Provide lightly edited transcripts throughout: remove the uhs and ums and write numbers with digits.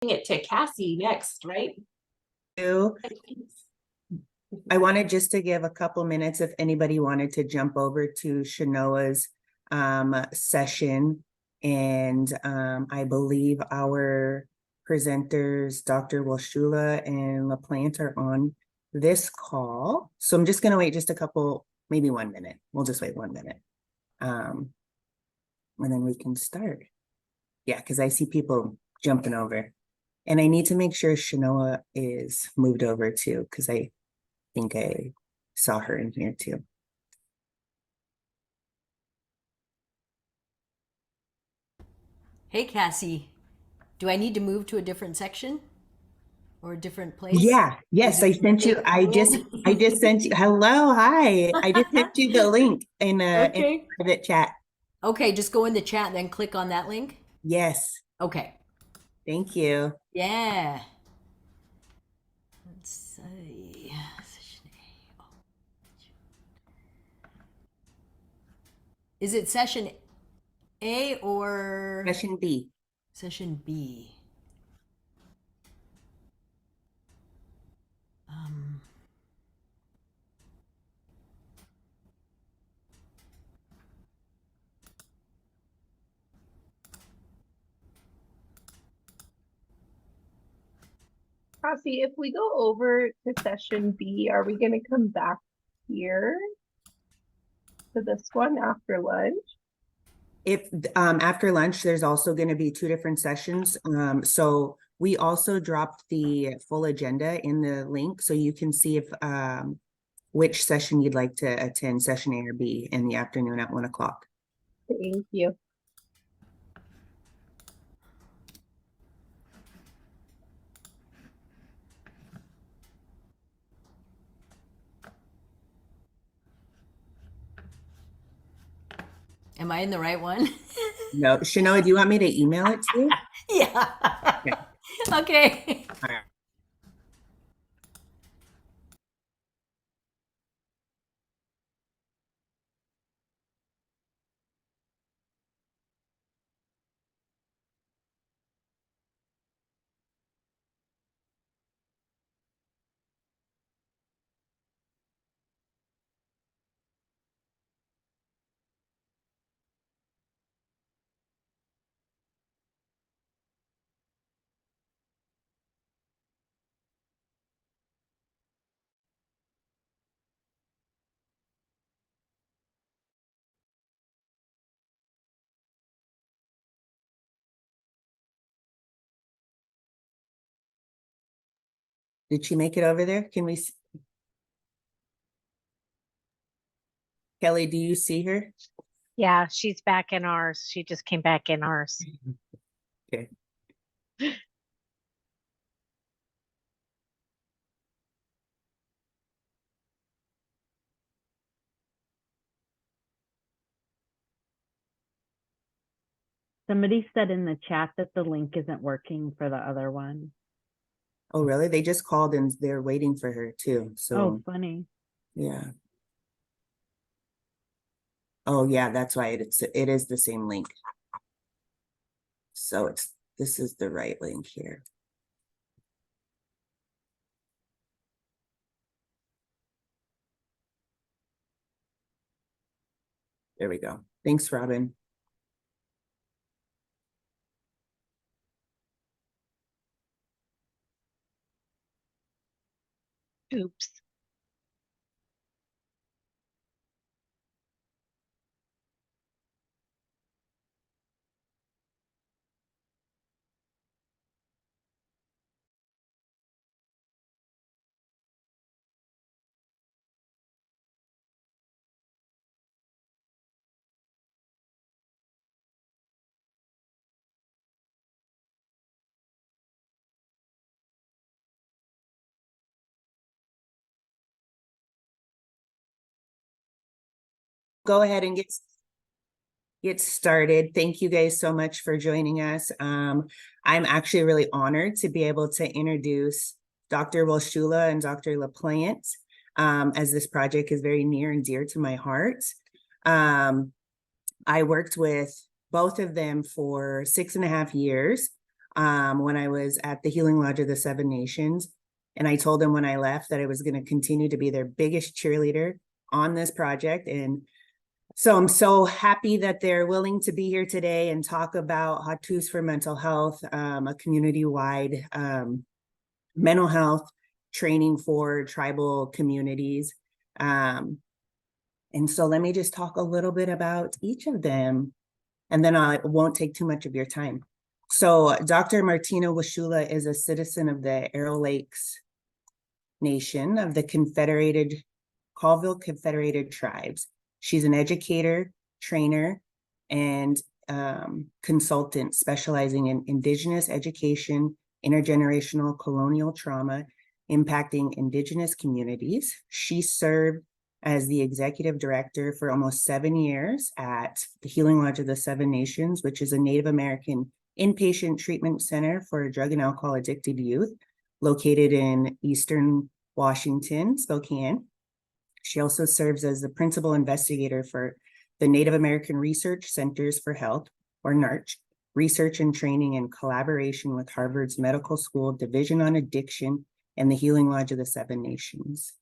it to Cassie next, right? I wanted just to give a couple minutes if anybody wanted to jump over to Shanoa's session. And I believe our presenters, Dr. Washula and LaPlante, are on this call. So I'm just going to wait just a couple, maybe 1 minute. We'll just wait 1 minute. And then we can start. Yeah, because I see people jumping over. And I need to make sure Shanoa is moved over too, because I think I saw her in here too. Hey, Cassie, do I need to move to a different section or a different place? Yeah, yes, I sent you. I just sent you. Hello, hi. I just sent you the link in a private chat. Okay, just go in the chat and then click on that link. Yes. Okay. Thank you. Yeah. Let's see. Session A. Is it session A or Session B? Session B. Cassie, if we go over to session B, are we going to come back here to this one after lunch? If after lunch, there's also going to be 2 different sessions. So we also dropped the full agenda in the link, so you can see if which session you'd like to attend, session A or B, in the afternoon at 1 o'clock. Thank you. Am I in the right one? No, Shanoa, do you want me to email it to you? Yeah. Okay. All right. Did she make it over there? Can we see? Kelly, do you see her? Yeah, she's back in ours. She just came back in ours. Okay. Somebody said in the chat that the link isn't working for the other one. Oh, really? They just called and they're waiting for her too. So, Oh, funny. yeah. Oh, yeah, that's why it is the same link. So this is the right link here. There we go. Thanks, Robin. Oops. Go ahead and get started. Thank you guys so much for joining us. I'm actually really honored to be able to introduce Dr. Washula and Dr. LaPlante, as this project is very near and dear to my heart. I worked with both of them for 6.5 years when I was at the Healing Lodge of the Seven Nations. And I told them when I left that I was going to continue to be their biggest cheerleader on this project. And so I'm so happy that they're willing to be here today and talk about Hattus for Mental Health, a community-wide mental health training for tribal communities. And so let me just talk a little bit about each of them, and then I won't take too much of your time. So Dr. Martina Washula is a citizen of the Arrow Lakes Nation of the Colville Confederated Tribes. She's an educator, trainer, and consultant specializing in Indigenous education, intergenerational colonial trauma, impacting Indigenous communities. She served as the executive director for almost 7 years at the Healing Lodge of the Seven Nations, which is a Native American inpatient treatment center for drug and alcohol addicted youth located in Eastern Washington, Spokane. She also serves as the principal investigator for the Native American Research Centers for Health, or NARCH, research and training in collaboration with Harvard's Medical School Division on Addiction and the Healing Lodge of the Seven Nations.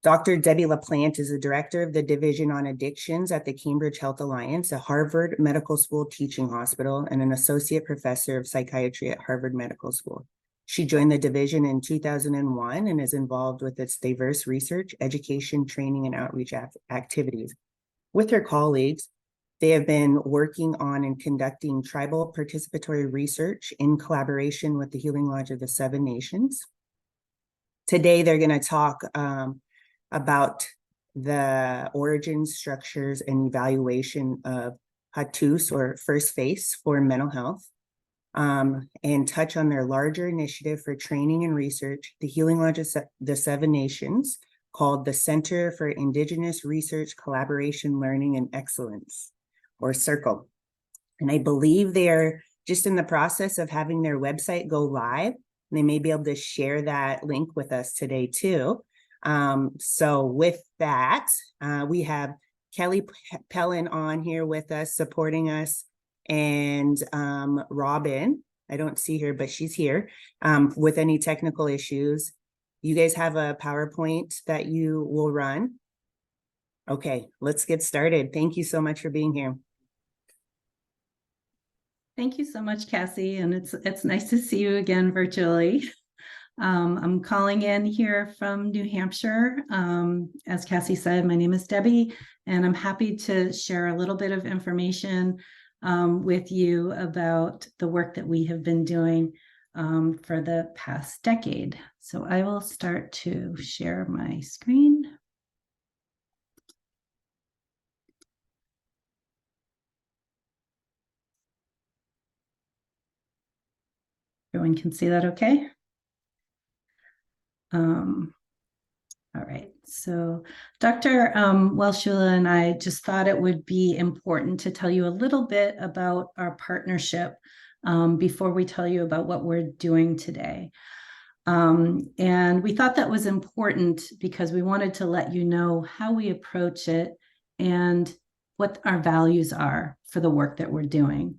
Dr. Debbie LaPlante is the director of the Division on Addictions at the Cambridge Health Alliance, a Harvard Medical School teaching hospital, and an associate professor of psychiatry at Harvard Medical School. She joined the division in 2001 and is involved with its diverse research, education, training, and outreach activities. With her colleagues, they have been working on and conducting tribal participatory research in collaboration with the Healing Lodge of the Seven Nations. Today, they're going to talk about the origins, structures, and evaluation of Hattus, or First Face, for mental health. And touch on their larger initiative for training and research, the Healing Lodge of the Seven Nations, called the Center for Indigenous Research, Collaboration, Learning, and Excellence, or CIRCLE. And I believe they're just in the process of having their website go live. And they may be able to share that link with us today too. So with that, we have Kelly Pellin on here with us, supporting us. And Robin, I don't see her, but she's here with any technical issues. You guys have a PowerPoint that you will run? Okay, let's get started. Thank you so much for being here. Thank you so much, Cassie, and it's nice to see you again virtually. I'm calling in here from New Hampshire. As Cassie said, my name is Debbie, and I'm happy to share a little bit of information with you about the work that we have been doing for the past decade. So I will start to share my screen. Everyone can see that okay? All right, so Dr. Washula and I just thought it would be important to tell you a little bit about our partnership before we tell you about what we're doing today. And we thought that was important because we wanted to let you know how we approach it and what our values are for the work that we're doing.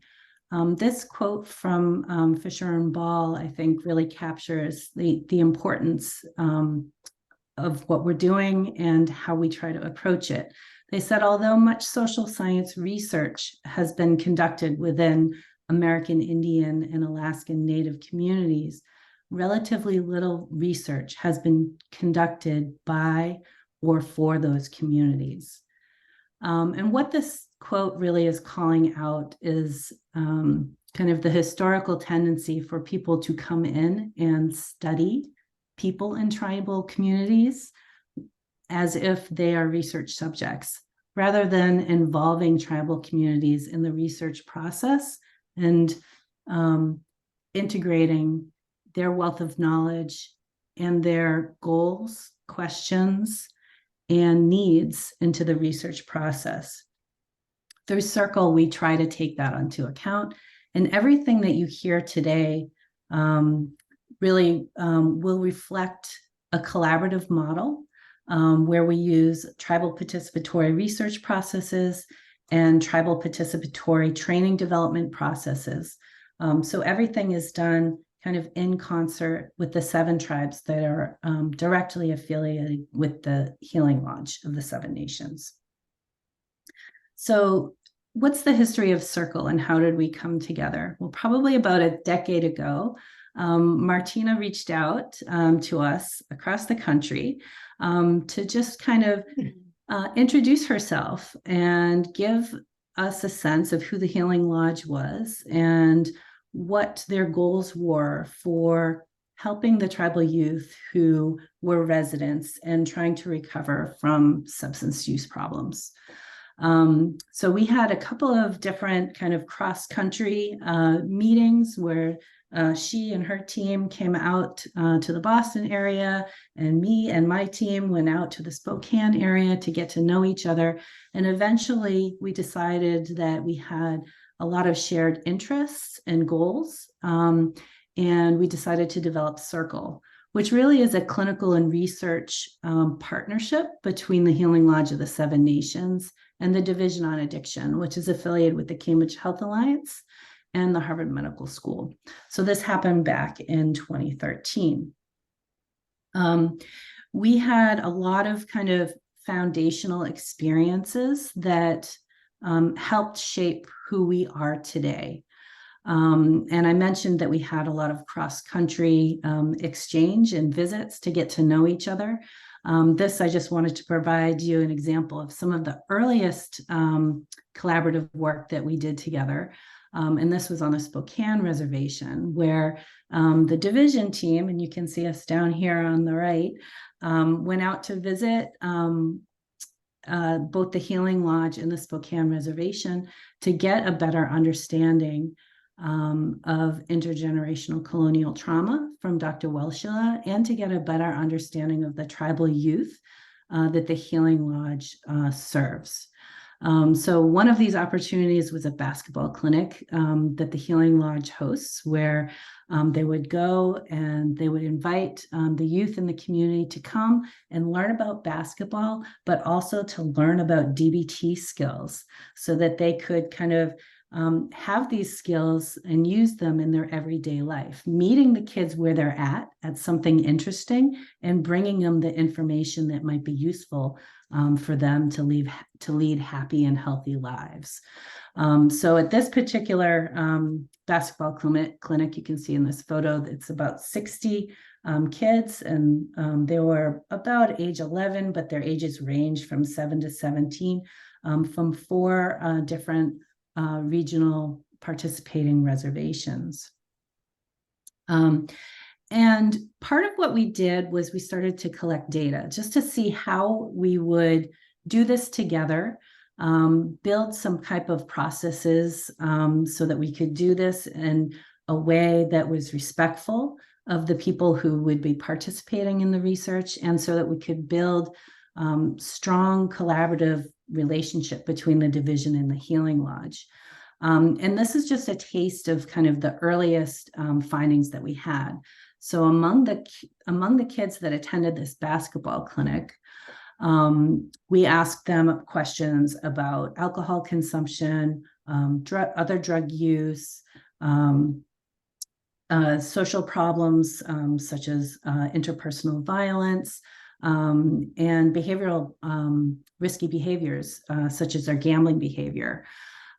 This quote from Fisher and Ball, I think, really captures the importance of what we're doing and how we try to approach it. They said, although much social science research has been conducted within American Indian and Alaskan Native communities, relatively little research has been conducted by or for those communities. And what this quote really is calling out is kind of the historical tendency for people to come in and study people in tribal communities as if they are research subjects, rather than involving tribal communities in the research process and integrating their wealth of knowledge and their goals, questions, and needs into the research process. Through CIRCLE, we try to take that into account, and everything that you hear today really will reflect a collaborative model where we use tribal participatory research processes and tribal participatory training development processes So everything is done kind of in concert with the 7 tribes that are directly affiliated with the Healing Lodge of the 7 Nations. So what's the history of Circle and how did we come together? Well, probably about a decade ago, Martina reached out to us across the country to just kind of introduce herself and give us a sense of who the Healing Lodge was and what their goals were for helping the tribal youth who were residents and trying to recover from substance use problems. So we had a couple of different kind of cross-country meetings where she and her team came out to the Boston area, and me and my team went out to the Spokane area to get to know each other. And eventually we decided that we had a lot of shared interests and goals. And we decided to develop Circle, which really is a clinical and research partnership between the Healing Lodge of the 7 Nations and the Division on Addiction, which is affiliated with the Cambridge Health Alliance and the Harvard Medical School. So this happened back in 2013. We had a lot of kind of foundational experiences that helped shape who we are today. And I mentioned that we had a lot of cross-country exchange and visits to get to know each other. This, I just wanted to provide you an example of some of the earliest collaborative work that we did together. And this was on the Spokane Reservation, where the division team, and you can see us down here on the right, went out to visit both the Healing Lodge and the Spokane Reservation to get a better understanding of intergenerational colonial trauma from Dr. Welshula, and to get a better understanding of the tribal youth that the Healing Lodge serves. So one of these opportunities was a basketball clinic that the Healing Lodge hosts, where they would go and they would invite the youth in the community to come and learn about basketball, but also to learn about DBT skills so that they could kind of have these skills and use them in their everyday life, meeting the kids where they're at something interesting, and bringing them the information that might be useful for them to lead happy and healthy lives. So at this particular basketball clinic, you can see in this photo, it's about 60 kids, and they were about age 11, but their ages range from 7 to 17, from 4 different regional participating reservations. And part of what we did was we started to collect data just to see how we would do this together, build some type of processes so that we could do this in a way that was respectful of the people who would be participating in the research, and so that we could build strong collaborative relationship between the division and the Healing Lodge. And this is just a taste of kind of the earliest findings that we had. So among the kids that attended this basketball clinic, we asked them questions about alcohol consumption, other drug use, social problems such as interpersonal violence, and behavioral risky behaviors such as their gambling behavior.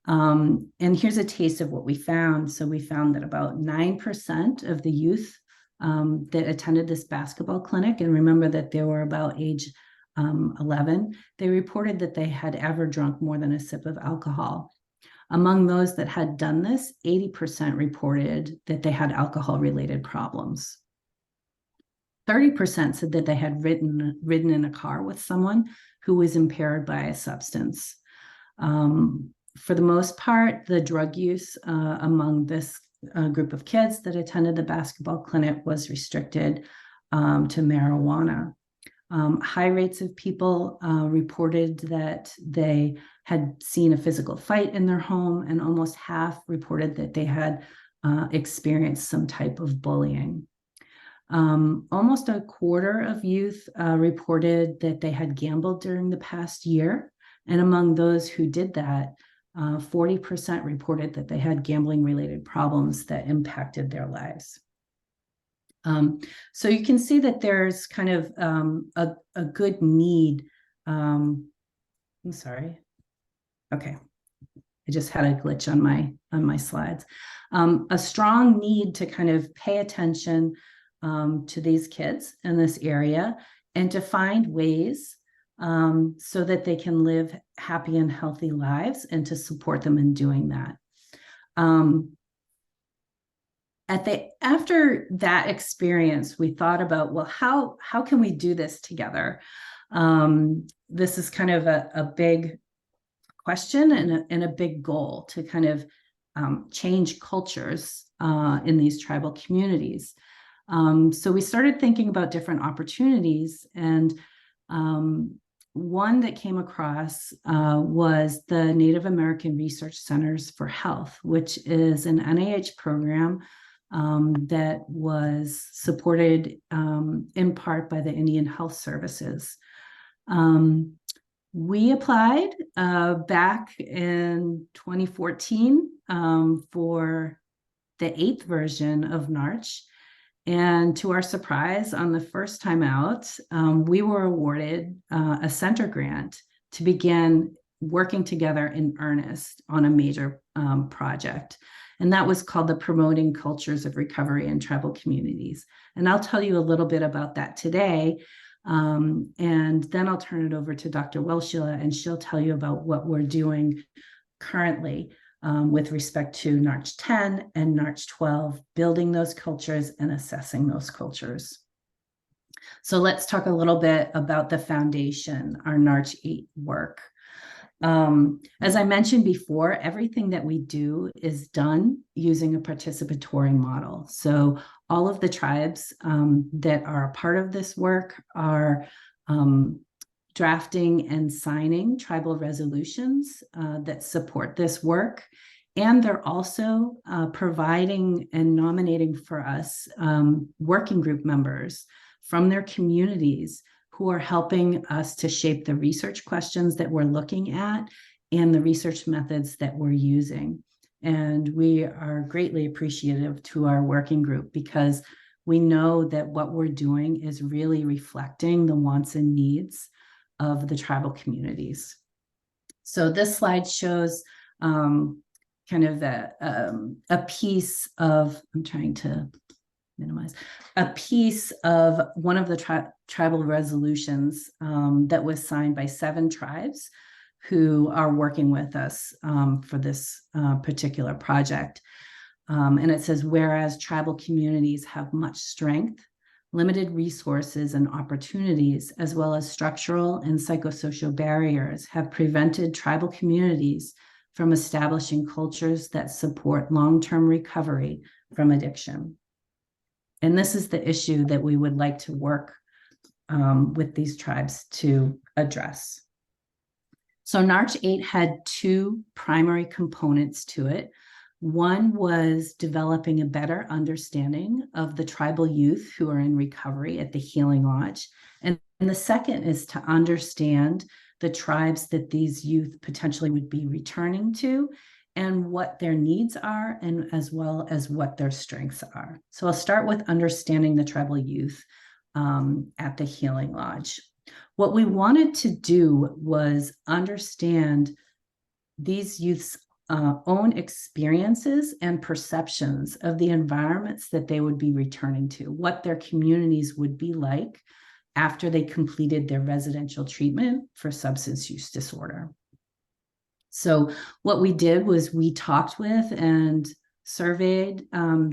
And here's a taste of what we found. So we found that about 9% of the youth that attended this basketball clinic, and remember that they were about age 11, they reported that they had ever drunk more than a sip of alcohol. Among those that had done this, 80% reported that they had alcohol-related problems. 30% said that they had ridden in a car with someone who was impaired by a substance. For the most part, the drug use among this group of kids that attended the basketball clinic was restricted to marijuana. High rates of people reported that they had seen a physical fight in their home, and almost half reported that they had experienced some type of bullying. Almost a quarter of youth reported that they had gambled during the past year. And among those who did that, 40% reported that they had gambling-related problems that impacted their lives. So you can see that there's kind of a good need. I'm sorry. Okay, I just had a glitch on my slides. A strong need to kind of pay attention to these kids in this area and to find ways so that they can live happy and healthy lives, and to support them in doing that. After that experience, we thought about, well, how can we do this together? This is kind of a big question and a big goal to kind of change cultures in these tribal communities. So we started thinking about different opportunities, and one that came across was the Native American Research Centers for Health, which is an NIH program that was supported in part by the Indian Health Services. We applied back in 2014 for the 8th version of NARCH. And to our surprise, on the first time out, we were awarded a center grant to begin working together in earnest on a major project. And that was called the Promoting Cultures of Recovery in Tribal Communities. And I'll tell you a little bit about that today. And then I'll turn it over to Dr. Welshula, and she'll tell you about what we're doing currently with respect to NARCH 10 and NARCH 12, building those cultures and assessing those cultures. So let's talk a little bit about the foundation, our NARCH 8 work. As I mentioned before, everything that we do is done using a participatory model. So all of the tribes that are a part of this work are drafting and signing tribal resolutions that support this work. And they're also providing and nominating for us working group members from their communities who are helping us to shape the research questions that we're looking at and the research methods that we're using. And we are greatly appreciative to our working group, because we know that what we're doing is really reflecting the wants and needs of the tribal communities. So this slide shows kind of a piece of, I'm trying to minimize, a piece of one of the tribal resolutions that was signed by 7 tribes who are working with us for this particular project. And it says, whereas tribal communities have much strength, limited resources and opportunities, as well as structural and psychosocial barriers, have prevented tribal communities from establishing cultures that support long-term recovery from addiction. And this is the issue that we would like to work with these tribes to address. So NARCH 8 had 2 primary components to it. One was developing a better understanding of the tribal youth who are in recovery at the Healing Lodge. And the second is to understand the tribes that these youth potentially would be returning to, and what their needs are, and as well as what their strengths are. So I'll start with understanding the tribal youth at the Healing Lodge. What we wanted to do was understand these youth's own experiences and perceptions of the environments that they would be returning to, what their communities would be like after they completed their residential treatment for substance use disorder. So what we did was we talked with and surveyed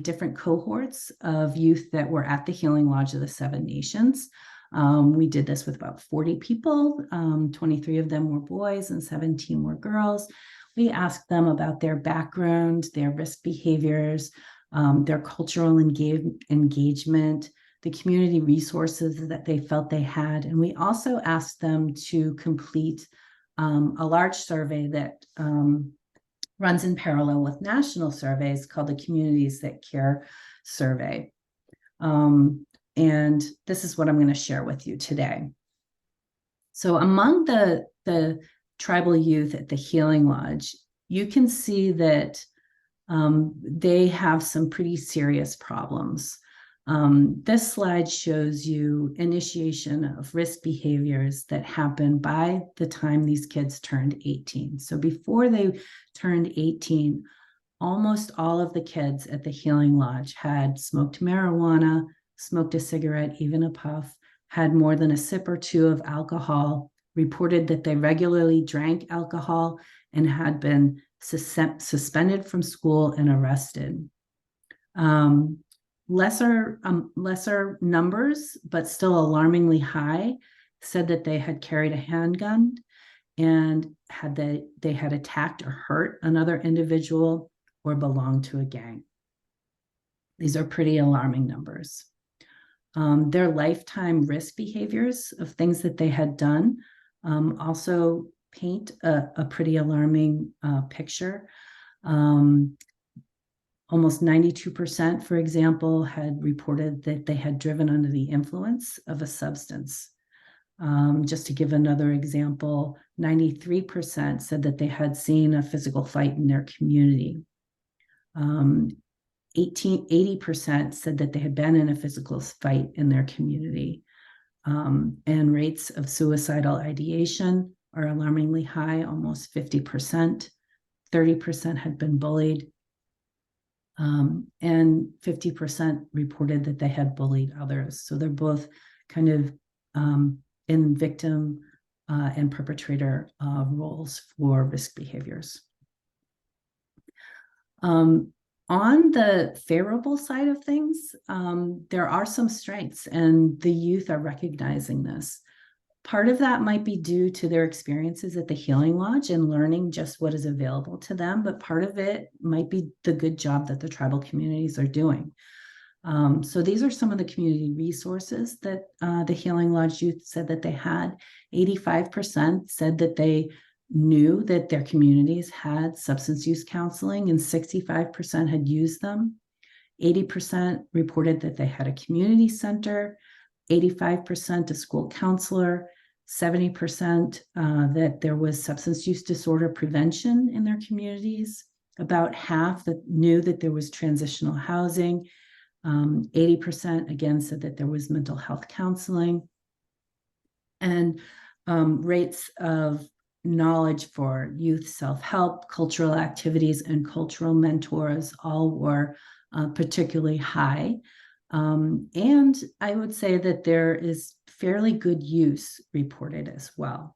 different cohorts of youth that were at the Healing Lodge of the 7 Nations. We did this with about 40 people. 23 of them were boys and 17 were girls. We asked them about their background, their risk behaviors, their cultural engagement, the community resources that they felt they had. And we also asked them to complete a large survey that runs in parallel with national surveys called the Communities That Care Survey. And this is what I'm going to share with you today. So among the tribal youth at the Healing Lodge, you can see that they have some pretty serious problems. This slide shows you initiation of risk behaviors that happen by the time these kids turned 18. So before they turned 18, almost all of the kids at the Healing Lodge had smoked marijuana, smoked a cigarette, even a puff, had more than a sip or two of alcohol, reported that they regularly drank alcohol, and had been suspended from school and arrested. Lesser numbers, but still alarmingly high, said that they had carried a handgun and they had attacked or hurt another individual or belonged to a gang. These are pretty alarming numbers. Their lifetime risk behaviors of things that they had done also paint a pretty alarming picture. Almost 92%, for example, had reported that they had driven under the influence of a substance. Just to give another example, 93% said that they had seen a physical fight in their community. 80% said that they had been in a physical fight in their community. And rates of suicidal ideation are alarmingly high, almost 50%. 30% had been bullied. And 50% reported that they had bullied others. So they're both kind of in victim and perpetrator roles for risk behaviors. On the favorable side of things, there are some strengths, and the youth are recognizing this. Part of that might be due to their experiences at the Healing Lodge and learning just what is available to them, but part of it might be the good job that the tribal communities are doing. So these are some of the community resources that the Healing Lodge youth said that they had. 85% said that they knew that their communities had substance use counseling, and 65% had used them. 80% reported that they had a community center, 85% a school counselor, 70% that there was substance use disorder prevention in their communities. About half that knew that there was transitional housing. 80% again said that there was mental health counseling. And rates of knowledge for youth self-help, cultural activities, and cultural mentors all were particularly high. And I would say that there is fairly good use reported as well.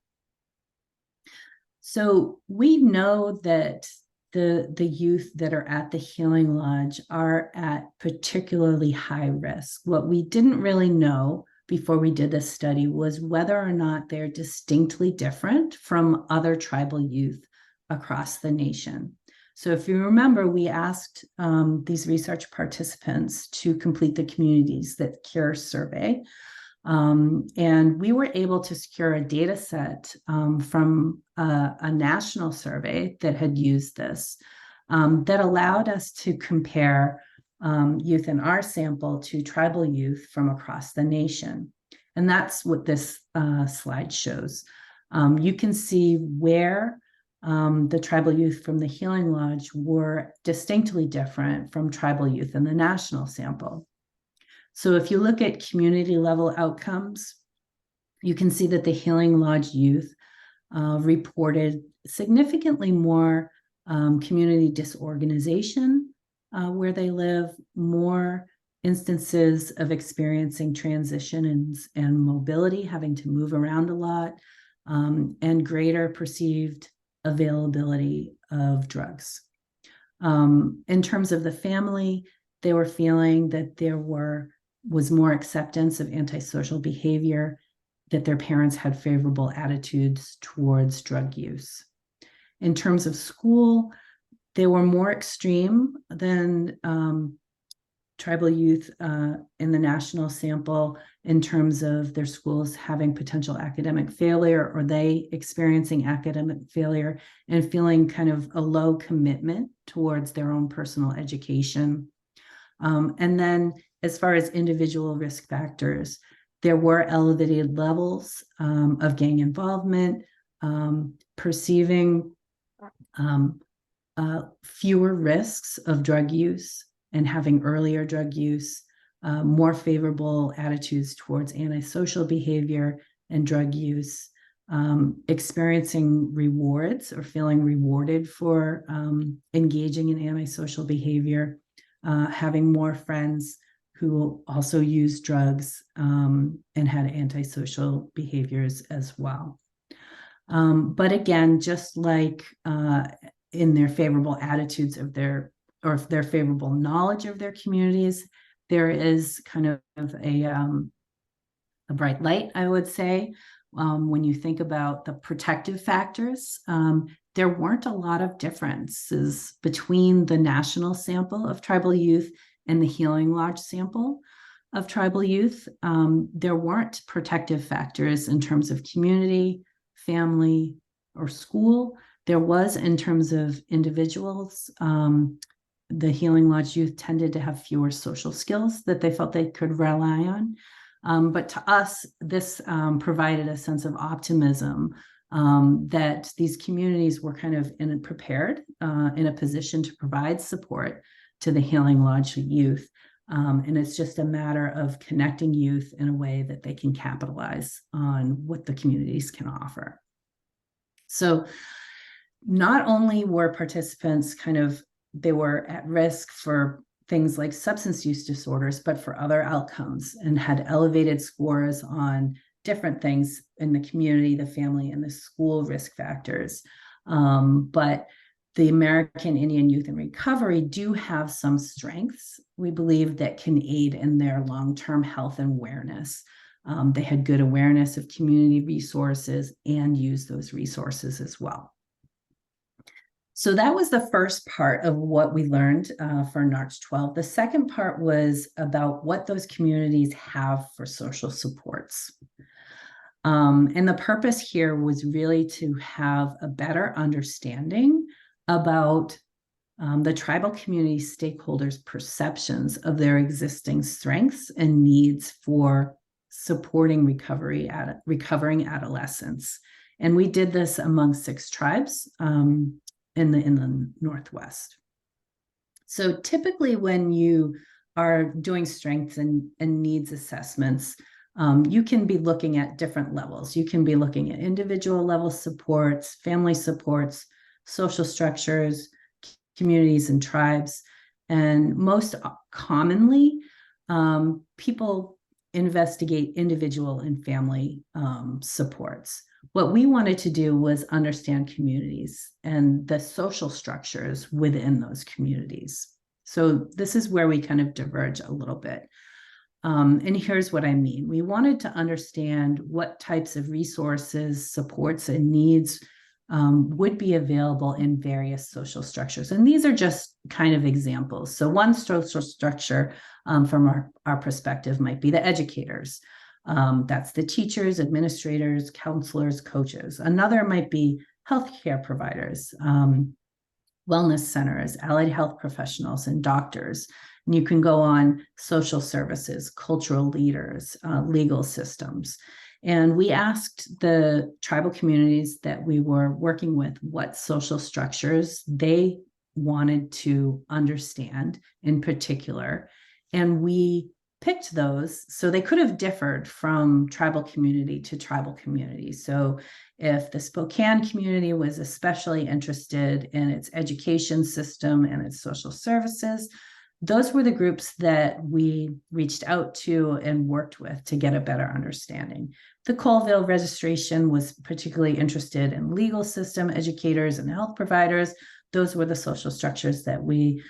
So we know that the youth that are at the Healing Lodge are at particularly high risk. What we didn't really know before we did this study was whether or not they're distinctly different from other tribal youth across the nation. So if you remember, we asked these research participants to complete the Communities That Care survey. And we were able to secure a data set from a national survey that had used this, that allowed us to compare youth in our sample to tribal youth from across the nation. And that's what this slide shows. You can see where the tribal youth from the Healing Lodge were distinctly different from tribal youth in the national sample. So if you look at community level outcomes, you can see that the Healing Lodge youth reported significantly more community disorganization where they live, more instances of experiencing transition and mobility, having to move around a lot, and greater perceived availability of drugs. In terms of the family, they were feeling that there was more acceptance of antisocial behavior, that their parents had favorable attitudes towards drug use. In terms of school, they were more extreme than tribal youth in the national sample in terms of their schools having potential academic failure, or they experiencing academic failure and feeling kind of a low commitment towards their own personal education. And then as far as individual risk factors, there were elevated levels of gang involvement, perceiving fewer risks of drug use and having earlier drug use, more favorable attitudes towards antisocial behavior and drug use, experiencing rewards or feeling rewarded for engaging in antisocial behavior, having more friends who also use drugs and had antisocial behaviors as well. But again, just like in their favorable attitudes of their favorable knowledge of their communities, there is kind of a bright light, I would say. When you think about the protective factors, there weren't a lot of differences between the national sample of tribal youth and the Healing Lodge sample of tribal youth. There weren't protective factors in terms of community, family, or school. There was in terms of individuals. The Healing Lodge youth tended to have fewer social skills that they felt they could rely on. But to us, this provided a sense of optimism that these communities were kind of prepared in a position to provide support to the Healing Lodge youth. And it's just a matter of connecting youth in a way that they can capitalize on what the communities can offer. So not only were participants they were at risk for things like substance use disorders, but for other outcomes, and had elevated scores on different things in the community, the family, and the school risk factors. But the American Indian Youth in Recovery do have some strengths, we believe, that can aid in their long-term health and awareness. They had good awareness of community resources and use those resources as well. So that was the first part of what we learned for NARCH 12. The second part was about what those communities have for social supports. And the purpose here was really to have a better understanding about the tribal community stakeholders' perceptions of their existing strengths and needs for supporting recovering adolescents. And we did this among 6 tribes in the Northwest. So typically when you are doing strengths and needs assessments, you can be looking at different levels. You can be looking at individual level supports, family supports, social structures, communities and tribes. And most commonly, people investigate individual and family supports. What we wanted to do was understand communities and the social structures within those communities. So this is where we kind of diverge a little bit. And here's what I mean. We wanted to understand what types of resources, supports, and needs would be available in various social structures. And these are just kind of examples. So one social structure from our perspective might be the educators. That's the teachers, administrators, counselors, coaches. Another might be healthcare providers, wellness centers, allied health professionals, and doctors. And you can go on social services, cultural leaders, legal systems. And we asked the tribal communities that we were working with what social structures they wanted to understand in particular. And we picked those, so they could have differed from tribal community to tribal community. So if the Spokane community was especially interested in its education system and its social services, those were the groups that we reached out to and worked with to get a better understanding. The Colville registration was particularly interested in legal system, educators, and health providers. Those were the social structures that we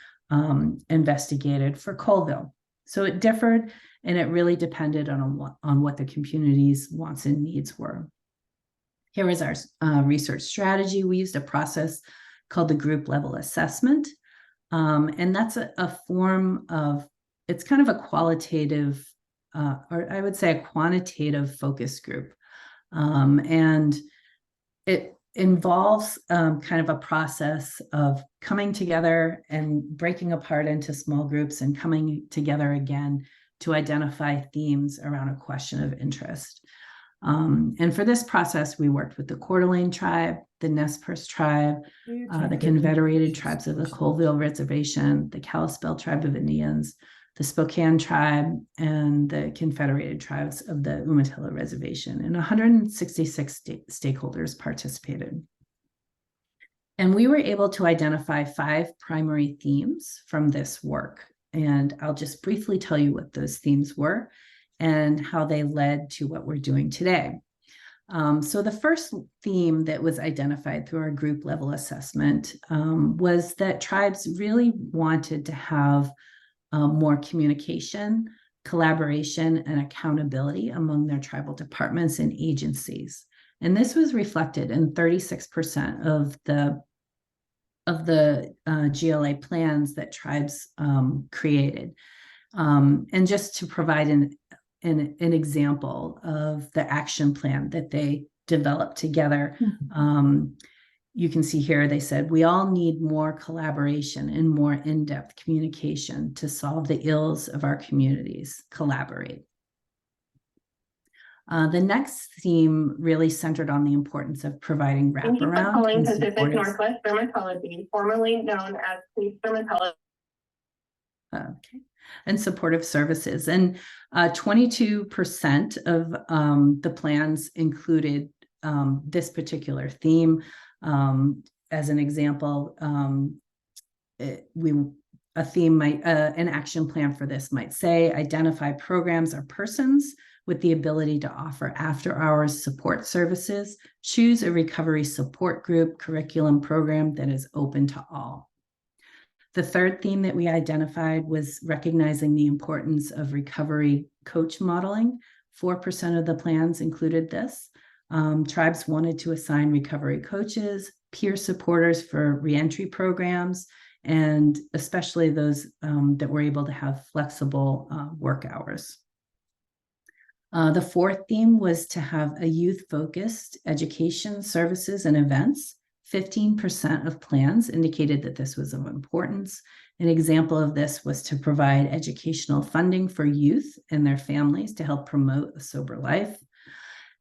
investigated for Colville. So it differed, and it really depended on what the community's wants and needs were. Here is our research strategy. We used a process called the group level assessment. And that's a form of, it's kind of a qualitative, or I would say a quantitative focus group. And it involves kind of a process of coming together and breaking apart into small groups and coming together again to identify themes around a question of interest. And for this process, we worked with the Coeur d'Alene tribe, the Nez Perce tribe, the Confederated Tribes of the Colville Reservation, the Kalispel Tribe of Indians, the Spokane Tribe, and the Confederated Tribes of the Umatilla Reservation. And 166 stakeholders participated. And we were able to identify 5 primary themes from this work. And I'll just briefly tell you what those themes were and how they led to what we're doing today. So the first theme that was identified through our group level assessment was that tribes really wanted to have more communication, collaboration, and accountability among their tribal departments and agencies. And this was reflected in 36% of the GLA plans that tribes created. And just to provide an example of the action plan that they developed together, you can see here they said, we all need more collaboration and more in-depth communication to solve the ills of our communities. Collaborate. The next theme really centered on the importance of providing wraparound. Thank you for calling and Pacific supportive- Northwest Dermatology, formerly known as Sleep Dermatology. Okay. And supportive services. And 22% of the plans included this particular theme. As an example, a theme might, an action plan for this might say, identify programs or persons with the ability to offer after-hours support services, choose a recovery support group curriculum program that is open to all. The third theme that we identified was recognizing the importance of recovery coach modeling. 4% of the plans included this. Tribes wanted to assign recovery coaches, peer supporters for reentry programs, and especially those that were able to have flexible work hours. The fourth theme was to have a youth-focused education services and events. 15% of plans indicated that this was of importance. An example of this was to provide educational funding for youth and their families to help promote a sober life.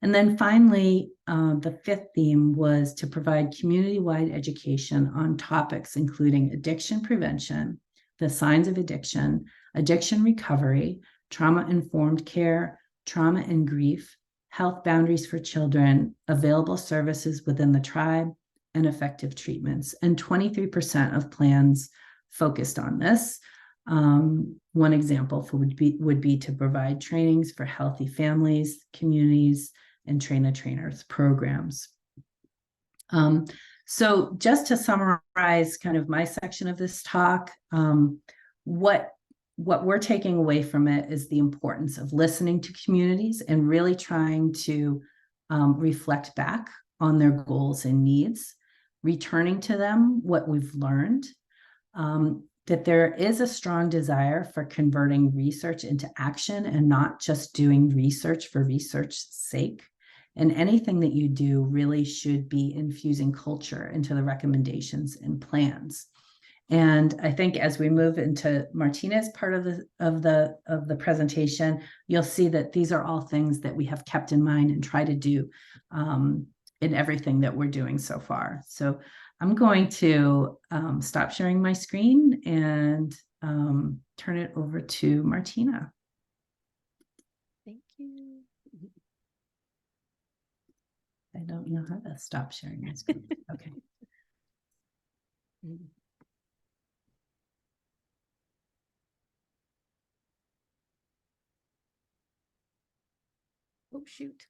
And then finally, the fifth theme was to provide community-wide education on topics including addiction prevention, the signs of addiction, addiction recovery, trauma-informed care, trauma and grief, health boundaries for children, available services within the tribe, and effective treatments. And 23% of plans focused on this. One example would be to provide trainings for healthy families, communities, and train-the-trainers programs. So just to summarize kind of my section of this talk, what we're taking away from it is the importance of listening to communities and really trying to reflect back on their goals and needs, returning to them what we've learned, that there is a strong desire for converting research into action and not just doing research for research's sake. And anything that you do really should be infusing culture into the recommendations and plans. And I think as we move into Martina's part of the presentation, you'll see that these are all things that we have kept in mind and try to do in everything that we're doing so far. So I'm going to stop sharing my screen and turn it over to Martina. Thank you. I don't know how to stop sharing my screen. Okay. Oh, shoot.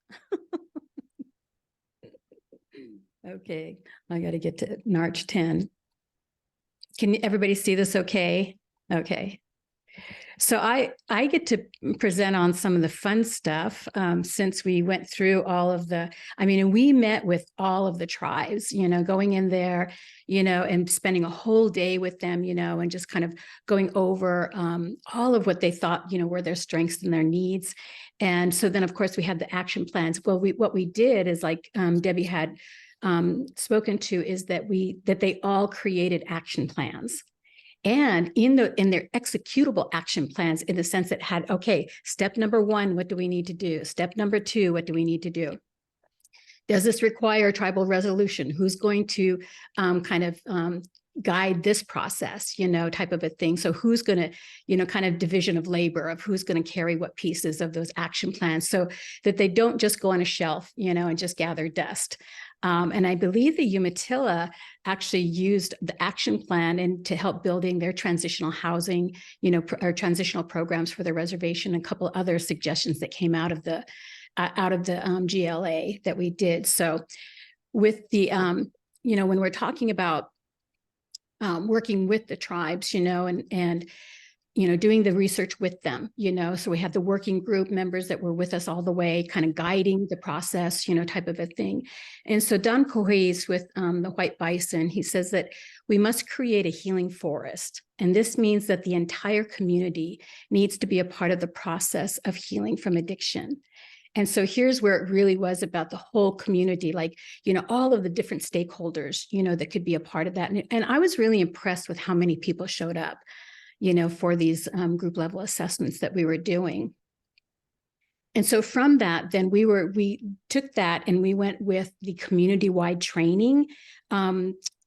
Okay, I got to get to March 10. Can everybody see this okay? Okay. So I get to present on some of the fun stuff since we went through all of and we met with all of the tribes, going in there, and spending a whole day with them, and just kind of going over all of what they thought, were their strengths and their needs. And so then, of course, we had the action plans. Well, what we did is like Debbie had spoken to is that they all created action plans. and in their executable action plans, in the sense that had, okay, step number 1, what do we need to do? Step number 2, what do we need to do? Does this require tribal resolution? Who's going to guide this process, type of a thing? So who's going to, kind of division of labor of who's going to carry what pieces of those action plans, so that they don't just go on a shelf, and just gather dust. And I believe the Umatilla actually used the action plan and to help building their transitional housing, or transitional programs for the reservation, and a couple of other suggestions that came out of the GLA that we did. So with the, when we're talking about working with the tribes, and doing the research with them, so we had the working group members that were with us all the way, kind of guiding the process, type of a thing. And so Don Cohais with the White Bison, he says that we must create a healing forest. And this means that the entire community needs to be a part of the process of healing from addiction. And so here's where it really was about the whole community, like, all of the different stakeholders, that could be a part of that. And I was really impressed with how many people showed up, for these group level assessments that we were doing. And so from that, then we took that and we went with the community-wide training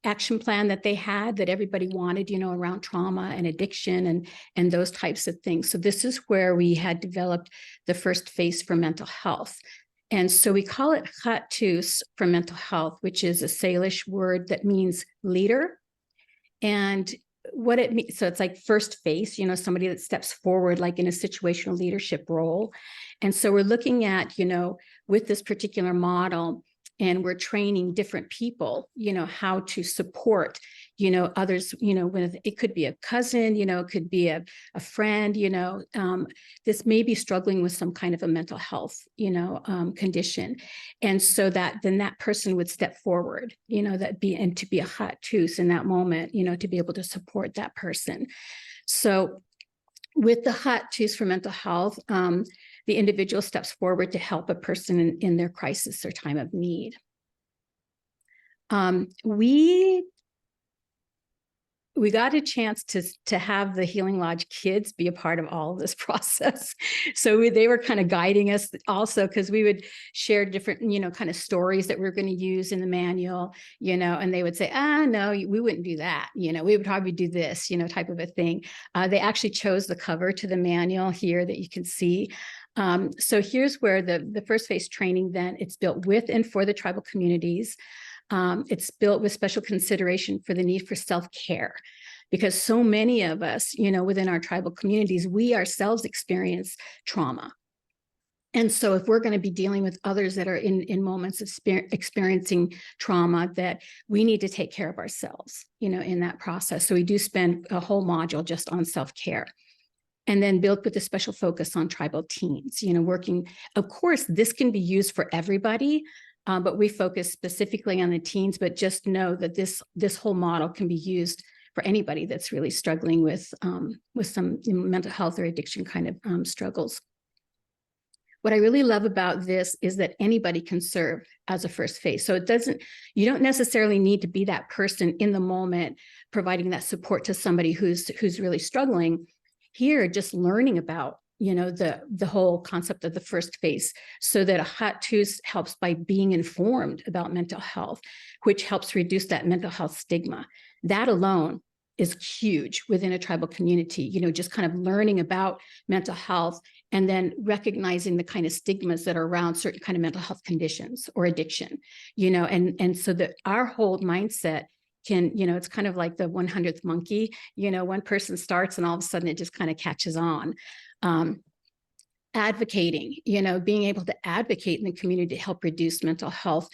action plan that they had, that everybody wanted, around trauma and addiction and those types of things. So this is where we had developed the first face for mental health. And so we call it Hatus for mental health, which is a Salish word that means leader. And what it means, so it's like first face, somebody that steps forward, like in a situational leadership role. And so we're looking at, with this particular model, and we're training different people, how to support, others, with, it could be a cousin, it could be a friend, this may be struggling with some kind of a mental health, condition. And so that then that person would step forward, and to be a Hatus in that moment, to be able to support that person. So with the Hatus for mental health, the individual steps forward to help a person in their crisis or time of need. We got a chance to have the Healing Lodge kids be a part of all of this process. So they were kind of guiding us also, because we would share different, kind of stories that we were going to use in the manual, and they would say, no, we wouldn't do that. We would probably do this, type of a thing. They actually chose the cover to the manual here that you can see. So here's where the first phase training, then it's built with and for the tribal communities. It's built with special consideration for the need for self-care, because so many of us, within our tribal communities, we ourselves experience trauma. And so if we're going to be dealing with others that are in moments of experiencing trauma, that we need to take care of ourselves, in that process. So we do spend a whole module just on self-care. And then built with a special focus on tribal teens, working, of course, this can be used for everybody, but we focus specifically on the teens, but just know that this whole model can be used for anybody that's really struggling with some mental health or addiction kind of struggles. What I really love about this is that anybody can serve as a first phase. So you don't necessarily need to be that person in the moment, providing that support to somebody who's really struggling. Here, just learning about, the whole concept of the first phase, so that a Hatus helps by being informed about mental health, which helps reduce that mental health stigma. That alone is huge within a tribal community, just kind of learning about mental health and then recognizing the kind of stigmas that are around certain kind of mental health conditions or addiction, and so that our whole mindset can, it's kind of like the 100th monkey, one person starts and all of a sudden it just kind of catches on. Advocating, being able to advocate in the community to help reduce mental health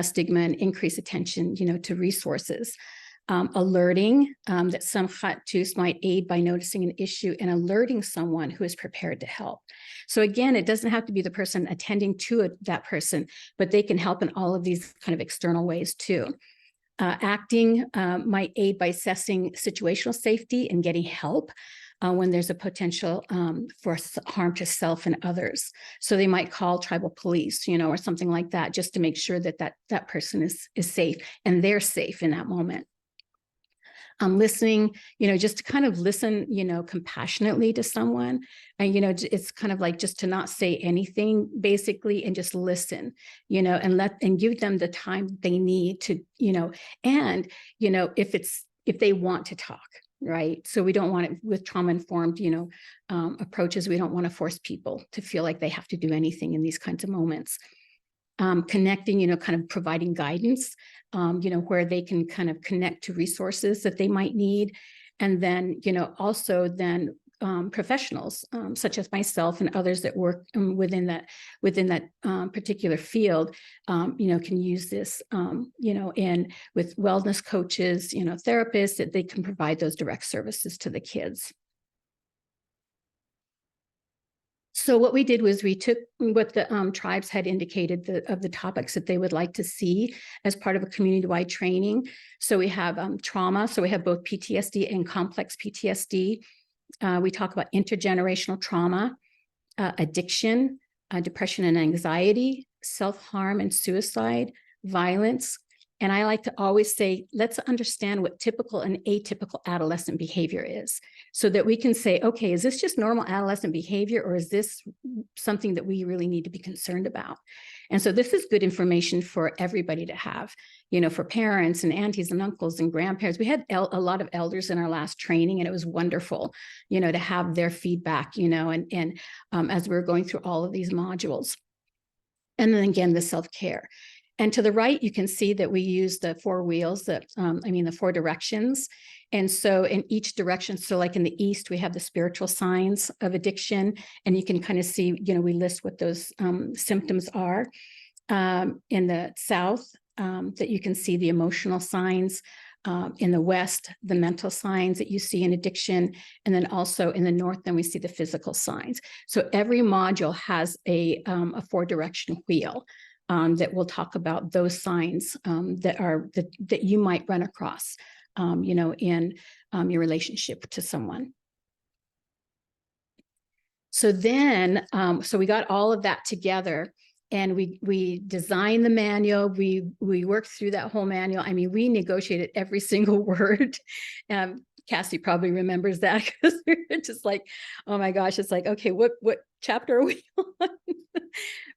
stigma and increase attention, to resources. Alerting that some Hatus might aid by noticing an issue and alerting someone who is prepared to help. So again, it doesn't have to be the person attending to that person, but they can help in all of these kind of external ways too. Acting might aid by assessing situational safety and getting help when there's a potential for harm to self and others. So they might call tribal police, or something like that, just to make sure that that person is safe and they're safe in that moment. listening, just to kind of listen, compassionately to someone. And, it's kind of like just to not say anything basically and just listen, and give them the time they need to, and, if they want to talk, right? So we don't want it with trauma-informed, approaches. We don't want to force people to feel like they have to do anything in these kinds of moments. Connecting, kind of providing guidance, where they can kind of connect to resources that they might need. And then, also then professionals such as myself and others that work within that particular field, can use this, and with wellness coaches, therapists, that they can provide those direct services to the kids. So what we did was we took what the tribes had indicated of the topics that they would like to see as part of a community-wide training. So we have trauma. So we have both PTSD and complex PTSD. We talk about intergenerational trauma, addiction, depression and anxiety, self-harm and suicide, violence. And I like to always say, let's understand what typical and atypical adolescent behavior is, so that we can say, okay, is this just normal adolescent behavior, or is this something that we really need to be concerned about? And so this is good information for everybody to have, for parents and aunties and uncles and grandparents. We had a lot of elders in our last training, and it was wonderful, to have their feedback, and as we were going through all of these modules. And then again, the self-care. And to the right, you can see that we use the 4 wheels, the 4 directions. And so in each direction, so like in the East, we have the spiritual signs of addiction, and you can kind of see, we list what those symptoms are. In the South, that you can see the emotional signs. In the West, the mental signs that you see in addiction. And then also in the North, then we see the physical signs. So every module has a 4-direction wheel. That will talk about those signs that you might run across, in your relationship to someone. So then, so we got all of that together, and we designed the manual. We worked through that whole manual. I mean, we negotiated every single word. Cassie probably remembers that, because we were just like, oh my gosh, it's like, okay, what chapter are we on?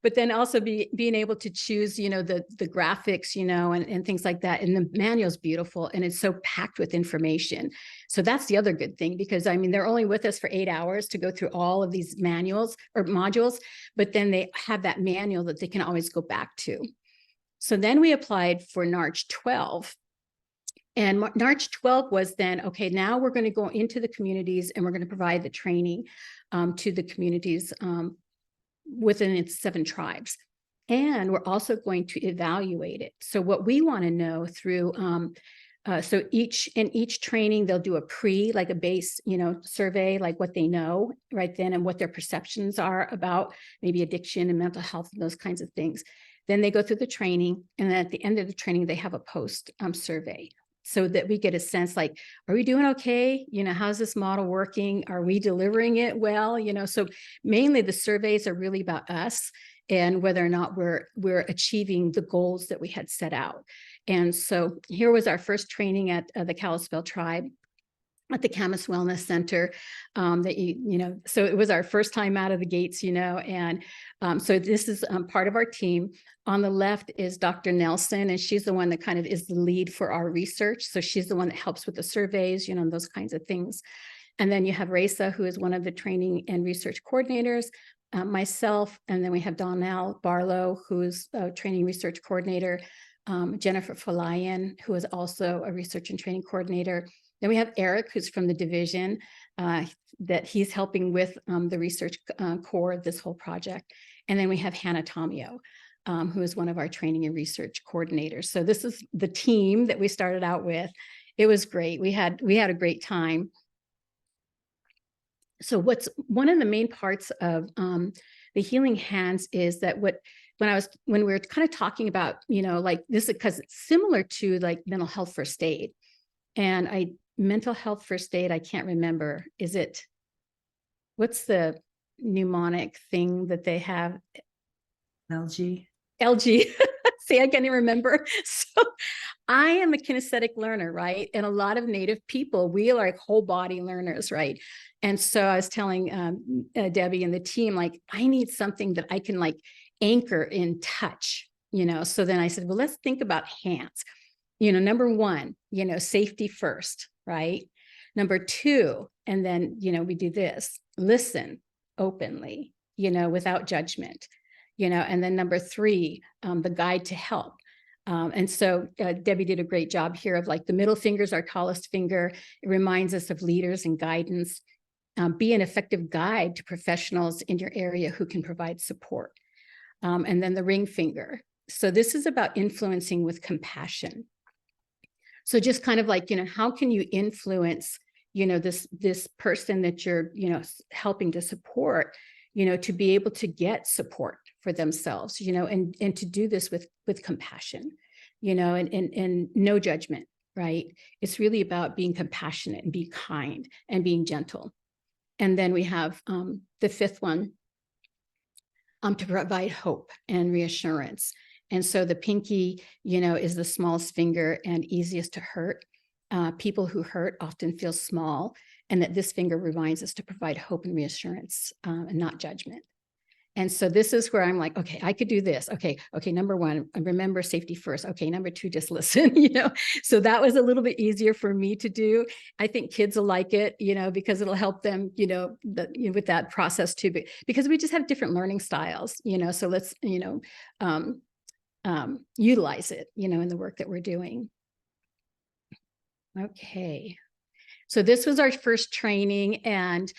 But then also being able to choose, the graphics, and things like that. And the manual is beautiful, and it's so packed with information. So that's the other good thing, because they're only with us for 8 hours to go through all of these manuals or modules, but then they have that manual that they can always go back to. So then we applied for NARCH 12. And NARCH 12 was then, okay, now we're going to go into the communities, and we're going to provide the training to the communities within its 7 tribes. And we're also going to evaluate it. So what we want to know through, so in each training, they'll do a base, survey, like what they know right then and what their perceptions are about maybe addiction and mental health and those kinds of things. Then they go through the training, and then at the end of the training, they have a post survey. So that we get a sense like, are we doing okay? How's this model working? Are we delivering it well? So mainly the surveys are really about us and whether or not we're achieving the goals that we had set out. And so here was our first training at the Kalispel tribe at the Camas Wellness Center, so it was our first time out of the gates, and so this is part of our team. On the left is Dr. Nelson, and she's the one that kind of is the lead for our research. So she's the one that helps with the surveys, and those kinds of things. And then you have Raisa, who is one of the training and research coordinators, myself, and then we have Donnell Barlow, who's a training research coordinator, Jennifer Falayan, who is also a research and training coordinator. Then we have Eric, who's from the division, that he's helping with the research core of this whole project. And then we have Hannah Tomio, who is one of our training and research coordinators. So this is the team that we started out with. It was great. We had a great time. So what's one of the main parts of the Healing Hands is that when we were kind of talking about, like this, because it's similar to like mental health first aid. And mental health first aid, I can't remember. What's the mnemonic thing that they have? LG. LG. See, I can't even remember. So I am a kinesthetic learner, right? And a lot of Native people, we are like whole body learners, right? And so I was telling Debbie and the team, like, I need something that I can like anchor in touch, you know? So then I said, well, let's think about hands. You know, number one, you know, safety first, right? Number two, and then, you know, we do this, listen openly, you know, without judgment, you know, and then number three, the guide to help. And so Debbie did a great job here of like the middle finger is our tallest finger. It reminds us of leaders and guidance. Be an effective guide to professionals in your area who can provide support. And then the ring finger. So this is about influencing with compassion. So just kind of like, you know, how can you influence, you know, this person that you're, you know, helping to support, you know, to be able to get support for themselves, you know, and to do this with compassion, you know, and no judgment, right? It's really about being compassionate and be kind and being gentle. And then we have the fifth one, to provide hope and reassurance. And so the pinky, you know, is the smallest finger and easiest to hurt. People who hurt often feel small, and that this finger reminds us to provide hope and reassurance and not judgment. And so this is where I'm like, okay, I could do this. Okay, number one, remember safety first. Okay, number two, just listen, you know. So that was a little bit easier for me to do. I think kids will like it, you know, because it'll help them, you know, with that process too, because we just have different learning styles, you know, so let's, you know, utilize it, you know, in the work that we're doing. Okay. So this was our first training. And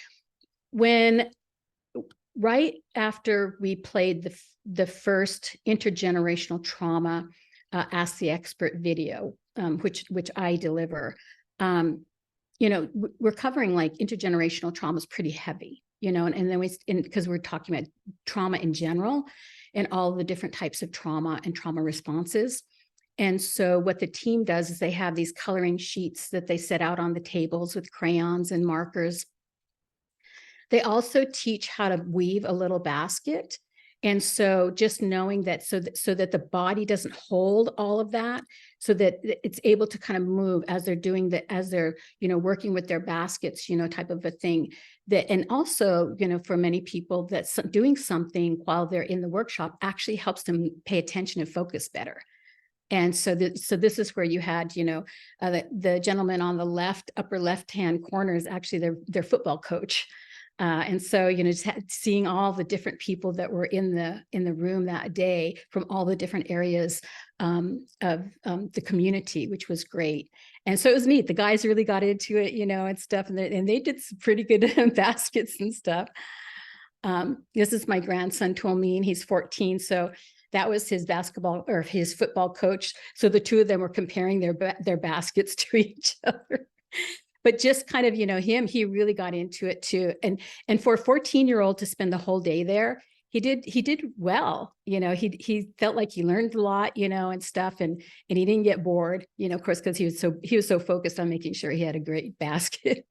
right after we played the first intergenerational trauma, Ask the Expert video, which I deliver, you know, we're covering like intergenerational trauma is pretty heavy, you know, and then because we're talking about trauma in general and all the different types of trauma and trauma responses. And so what the team does is they have these coloring sheets that they set out on the tables with crayons and markers. They also teach how to weave a little basket. And so just knowing that, so that the body doesn't hold all of that, so that it's able to kind of move as they're doing as they're, you know, working with their baskets, you know, type of a thing. And also, you know, for many people, that doing something while they're in the workshop actually helps them pay attention and focus better. And so this is where you had, you know, the gentleman on the left, upper left-hand corner is actually their football coach. And so, you know, just seeing all the different people that were in the room that day from all the different areas of the community, which was great. And so it was neat. The guys really got into it, you know, and stuff, and they did some pretty good baskets and stuff. This is my grandson, Tolmeen. He's 14. So that was his basketball or his football coach. So the two of them were comparing their baskets to each other. But just kind of, you know, he really got into it too. And for a 14-year-old to spend the whole day there, he did well. You know, he felt like he learned a lot, you know, and stuff, and he didn't get bored, you know, of course, because he was so focused on making sure he had a great basket.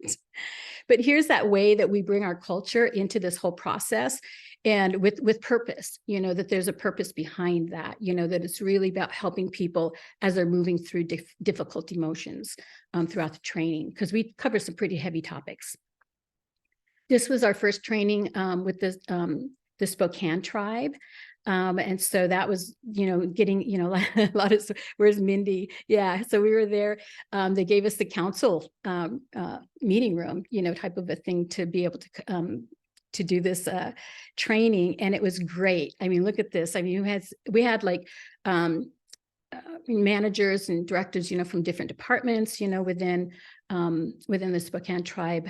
But here's that way that we bring our culture into this whole process, and with purpose, you know, that there's a purpose behind that, you know, that it's really about helping people as they're moving through difficult emotions throughout the training, because we cover some pretty heavy topics. This was our first training with the Spokane tribe. And so that was, you know, getting, you know, a lot of, where's Mindy? Yeah. So we were there. They gave us the council meeting room, you know, type of a thing to be able to do this training. And it was great. I mean, look at this. I mean, we had like managers and directors, you know, from different departments, you know, within the Spokane tribe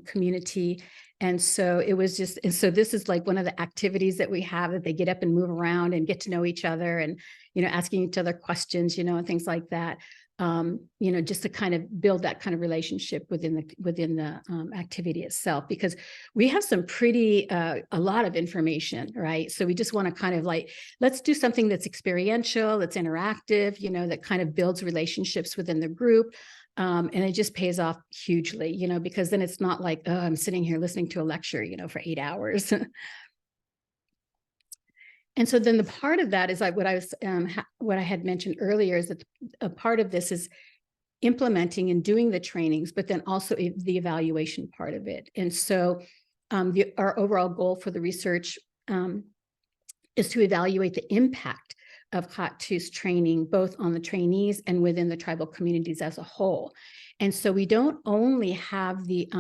community. And so it was just, and so this is like one of the activities that we have, that they get up and move around and get to know each other, and, you know, asking each other questions, you know, and things like that. You know, just to kind of build that kind of relationship within the activity itself, because we have some pretty, a lot of information, right? So we just want to kind of like, let's do something that's experiential, that's interactive, you know, that kind of builds relationships within the group. And it just pays off hugely, you know, because then it's not like, oh, I'm sitting here listening to a lecture, you know, for 8 hours. And so then the part of that is like what I was, what I had mentioned earlier is that a part of this is implementing and doing the trainings, but then also the evaluation part of it. And so our overall goal for the research is to evaluate the impact of HOT2's training, both on the trainees and within the tribal communities as a whole. And so we don't only have the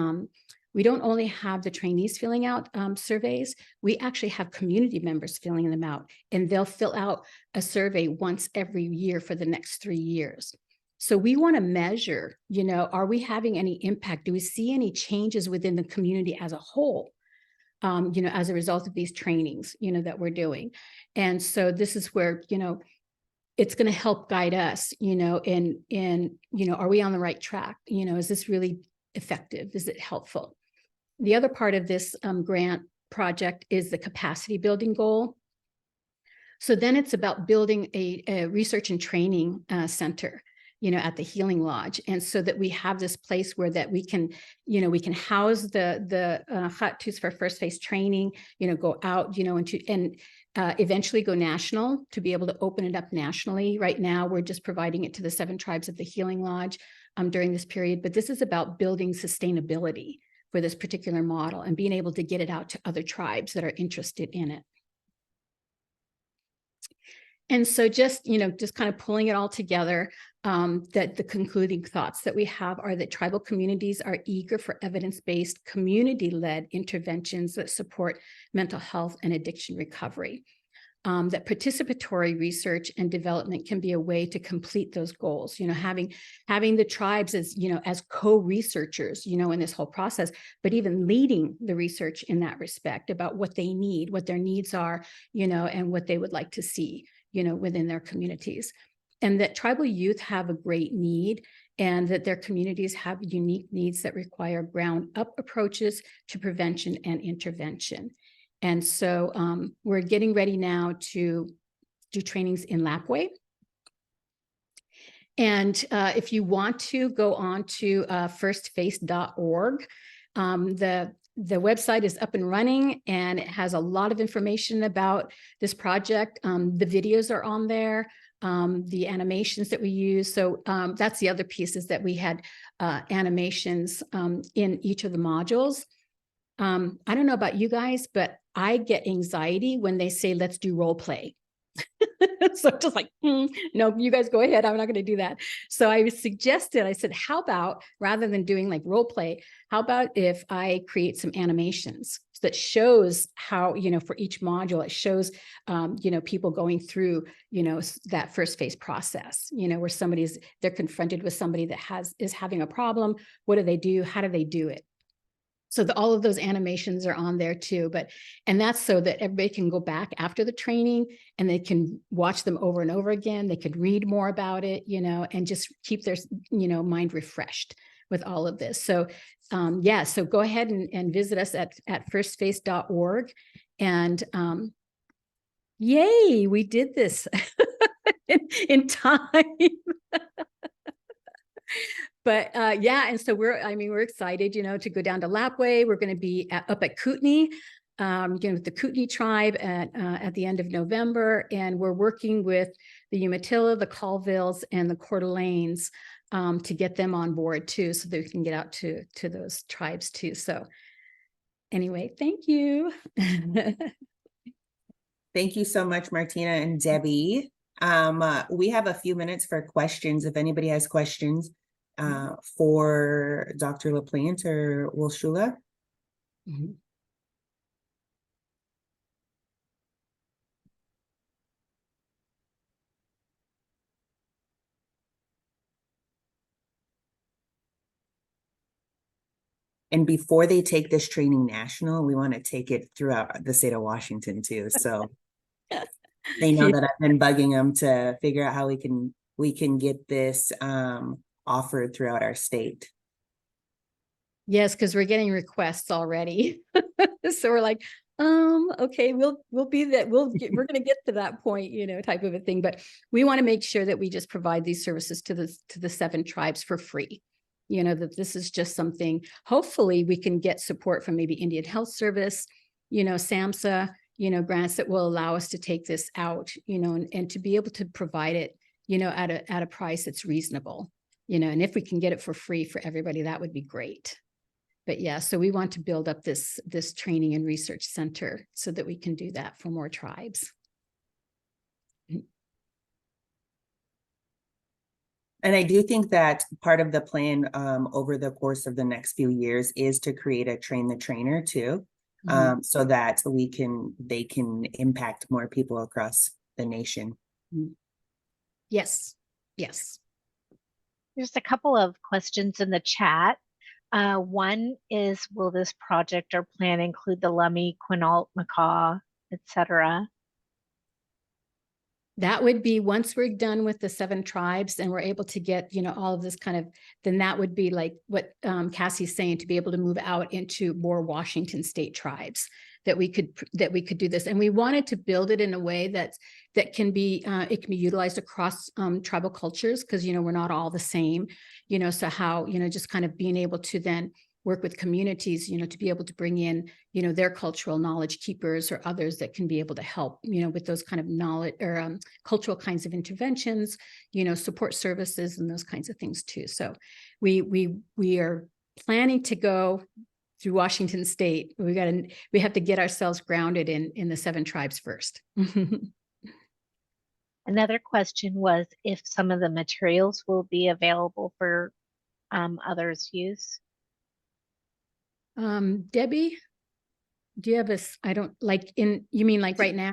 trainees filling out surveys, we actually have community members filling them out, and they'll fill out a survey once every year for the next 3 years. So we want to measure, you know, are we having any impact? Do we see any changes within the community as a whole? You know, as a result of these trainings, you know, that we're doing. And so this is where, you know, it's going to help guide us, you know, in, you know, are we on the right track? You know, is this really effective? Is it helpful? The other part of this grant project is the capacity building goal. So then it's about building a research and training center, you know, at the Healing Lodge. And so that we have this place where that we can, you know, we can house the HOT2s for first phase training, you know, go out, you know, and eventually go national to be able to open it up nationally. Right now, we're just providing it to the 7 tribes of the Healing Lodge during this period. But this is about building sustainability for this particular model and being able to get it out to other tribes that are interested in it. And so just, you know, just kind of pulling it all together, that the concluding thoughts that we have are that tribal communities are eager for evidence-based, community-led interventions that support mental health and addiction recovery. That participatory research and development can be a way to complete those goals. You know, having the tribes as, you know, as co-researchers, you know, in this whole process, but even leading the research in that respect about what they need, what their needs are, you know, and what they would like to see, you know, within their communities. And that tribal youth have a great need, and that their communities have unique needs that require ground-up approaches to prevention and intervention. And so we're getting ready now to do trainings in Lapwai. And if you want to go on to firstface.org, the website is up and running, and it has a lot of information about this project. The videos are on there, the animations that we use. So that's the other piece, is that we had animations in each of the modules. I don't know about you guys, but I get anxiety when they say, let's do role play. So just like, no, you guys go ahead. I'm not going to do that. So I suggested, I said, how about, rather than doing like role play, how about if I create some animations that shows how, you know, for each module, it shows, you know, people going through, you know, that first phase process, you know, where they're confronted with somebody that is having a problem. What do they do? How do they do it? So all of those animations are on there too, and that's so that everybody can go back after the training and they can watch them over and over again. They could read more about it, you know, and just keep their, you know, mind refreshed with all of this. So yeah, so go ahead and visit us at firstface.org. And yay, we did this in time. But yeah, and so we're excited, you know, to go down to Lapwai. We're going to be up at Kootenai, you know, with the Kootenai tribe at the end of November. And we're working with the Umatilla, the Colvilles, and the Coeur d'Alenes to get them on board too, so that we can get out to those tribes too. So anyway, thank you. Thank you so much, Martina and Debbie. We have a few minutes for questions. If anybody has questions for Dr. LaPlante or Wolshula. Mhm. And before they take this training national, we want to take it throughout the state of Washington too. So they know that I've been bugging them to figure out how we can get this offered throughout our state. Yes, because we're getting requests already. So we're like, okay, we'll be that. We're going to get to that point, you know, type of a thing. But we want to make sure that we just provide these services to the 7 tribes for free. You know, that this is just something, hopefully we can get support from maybe Indian Health Service, you know, SAMHSA, grants that will allow us to take this out, and to be able to provide it, at a price that's reasonable, and if we can get it for free for everybody, that would be great. But yeah, so we want to build up this training and research center so that we can do that for more tribes. And I do think that part of the plan over the course of the next few years is to create a train the trainer too, so that they can impact more people across the nation. Yes, yes. There's a couple of questions in the chat. One is, will this project or plan include the Lummi, Quinault, Macaw, etc.? That would be once we're done with the 7 tribes and we're able to get, all of this kind of, then that would be like what Cassie's saying, to be able to move out into more Washington state tribes, that we could do this. And we wanted to build it in a way that can be, it can be utilized across tribal cultures, because, we're not all the same, so how, just kind of being able to then work with communities, to be able to bring in, their cultural knowledge keepers or others that can be able to help, with those kind of knowledge or cultural kinds of interventions, support services and those kinds of things too. So we are planning to go through Washington state. We have to get ourselves grounded in the 7 tribes first. Another question was if some of the materials will be available for others' use. Debbie, do you have you mean like right now?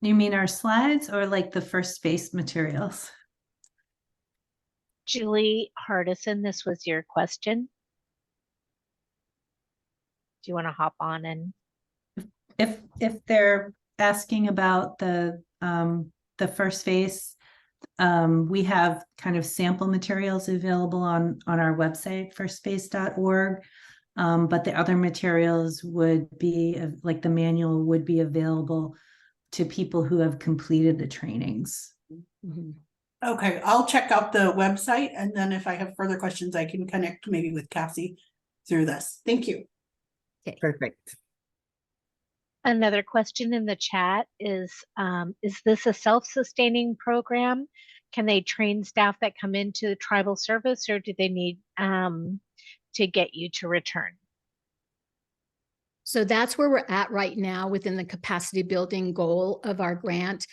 You mean our slides or like the first space materials? Julie Hardison, this was your question. Do you want to hop on and? If they're asking about the first phase, we have kind of sample materials available on our website, firstspace.org. But the other materials would be like the manual would be available to people who have completed the trainings. Okay, I'll check out the website, and then if I have further questions, I can connect maybe with Cassie through this. Thank you. Okay. Perfect. Another question in the chat is this a self-sustaining program? Can they train staff that come into the tribal service, or do they need to get you to return? So that's where we're at right now within the capacity building goal of our grant.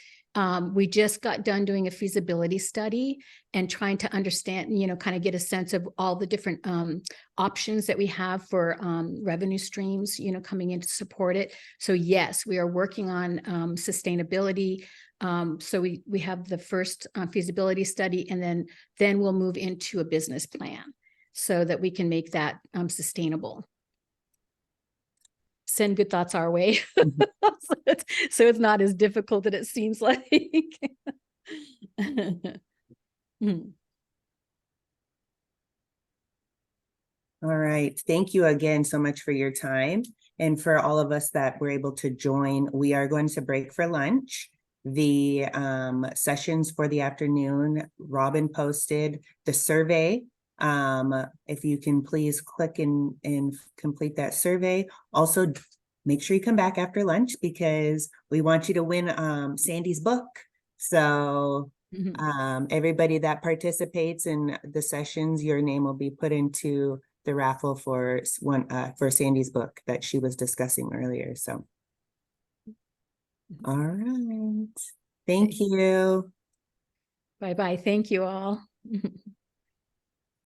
We just got done doing a feasibility study and trying to understand, kind of get a sense of all the different options that we have for revenue streams, coming in to support it. So yes, we are working on sustainability. So we have the first feasibility study, and then we'll move into a business plan so that we can make that sustainable. Send good thoughts our way. So it's not as difficult as it seems like. All right. Thank you again so much for your time. And for all of us that were able to join, we are going to break for lunch. The sessions for the afternoon, Robin posted the survey. If you can please click and complete that survey. Also, make sure you come back after lunch because we want you to win Sandy's book. So everybody that participates in the sessions, your name will be put into the raffle for Sandy's book that she was discussing earlier. So all right. Thank you. Bye-bye. Thank you all.